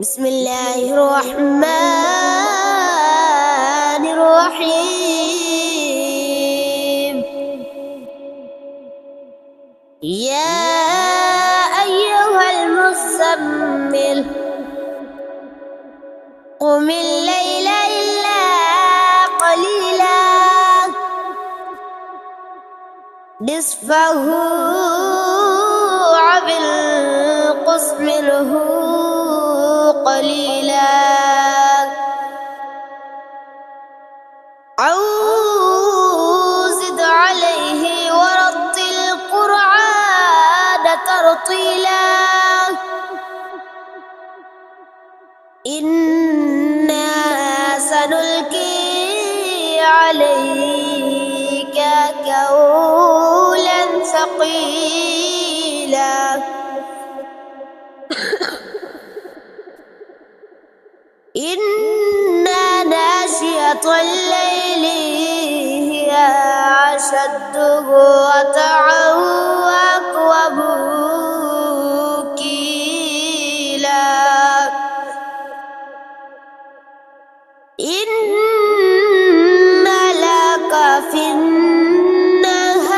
بسم الله الرحمن الرحيم. يا أيها المزمل قم الليل إلا قليلا نصفه أو انقص منه قليلا أو زد عليه ورتل القرآن ترتيلا إنا سنلقي عليك قولا ثقيلا إن ناشئة الليل هي أشد وطئا وأقوم قيلا إن لك في النهار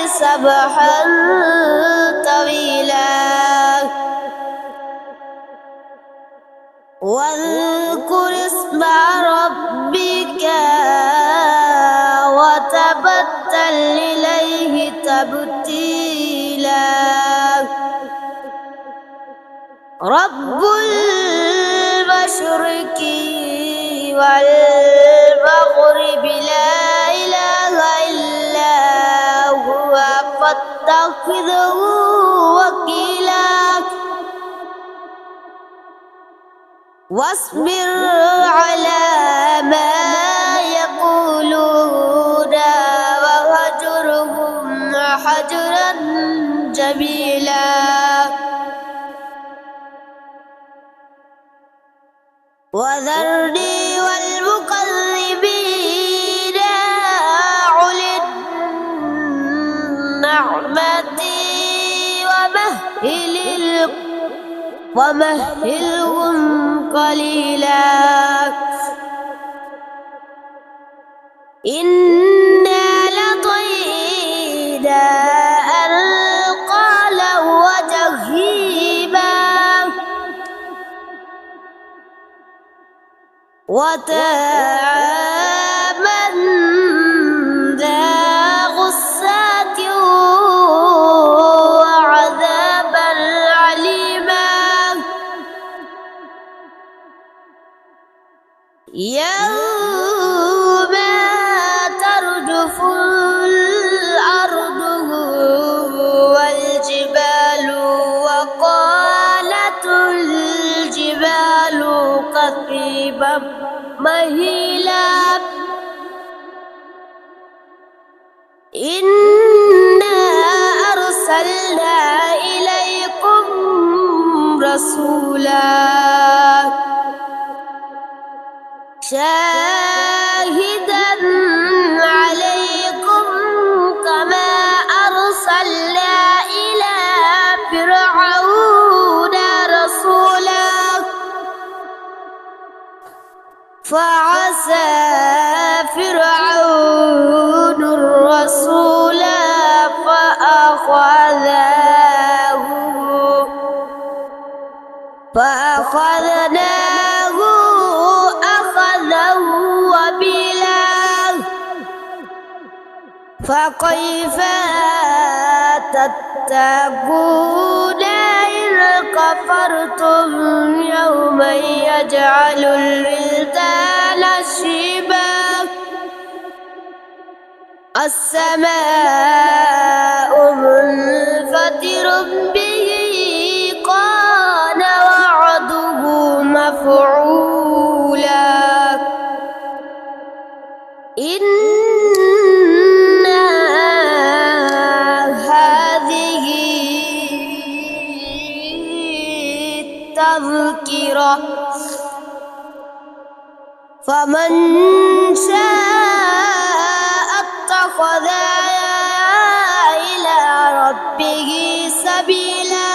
سبحا طويلا واذكر اسم ربك وتبتل إليه تبتيلا رب المشرق والمغرب لا إله إلا هو فاتخذه وكيلا واصبر على ما يقولون وهجرهم حجرا جميلا وذرني والمكذبين أولي النعمة ومهلهم قليلا إنا لطينا أنقالا وترهيبا وطعاما ذا غصة وعذابا عليما يوم ترجف الأرض والجبال وقالت الجبال كثيبا مهيلا إنا أرسلنا إليكم رسولا شاهدا عليكم كما أرسلنا إلى فرعون رسولا فعصى فرعون الرسول فأخذناه أخذا وبلا فكيف تتقون إن كفرتم يوما يجعل الولدان شيبا السماء منفطر به كان وعده مفعولا إن هذه تذكرة فمن شاء اتخذ إلى ربه سبيلا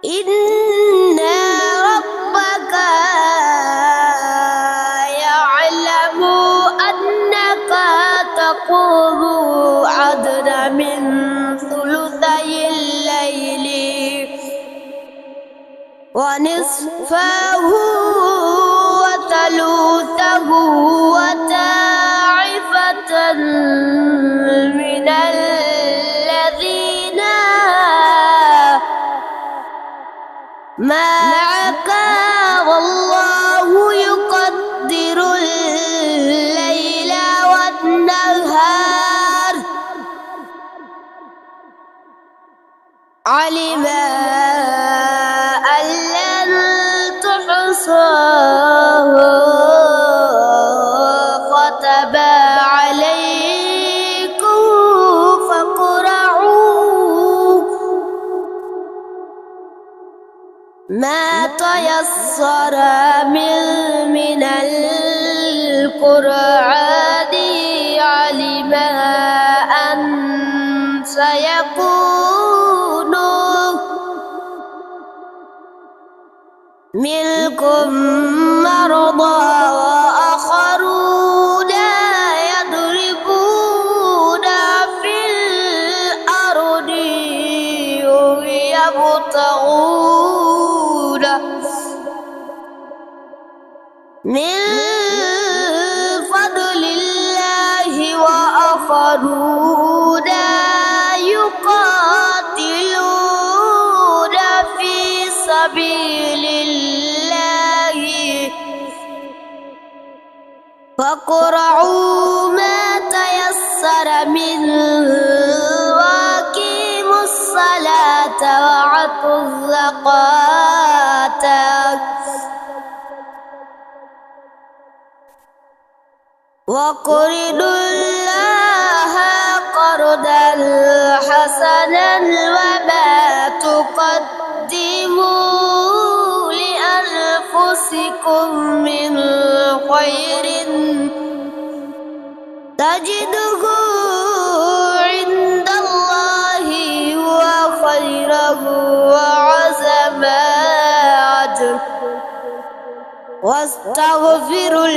إن ربك يعلم أنك تقوم أدنى من ثلثي الليل ونصفه وثلثه وطائفة من الذين معك والله يقدر الليل والنهار علم أن لن تحصوه كتب عليكم فاقرؤوا ما تيسر من القرآن علم أن سيكون منكم مرضى وآخرون يضربون في الأرض يبتغون من فضل الله وآخرون يقاتلون في سبيل الله فاقرؤوا ما تيسر منه وأقيموا الصلاة وآتوا الزكاة وقرضوا الله قرضا حسنا وما تقدموا لأنفسكم من خير تجده عند الله هو خيرا وأعظم أجرا واستغفروا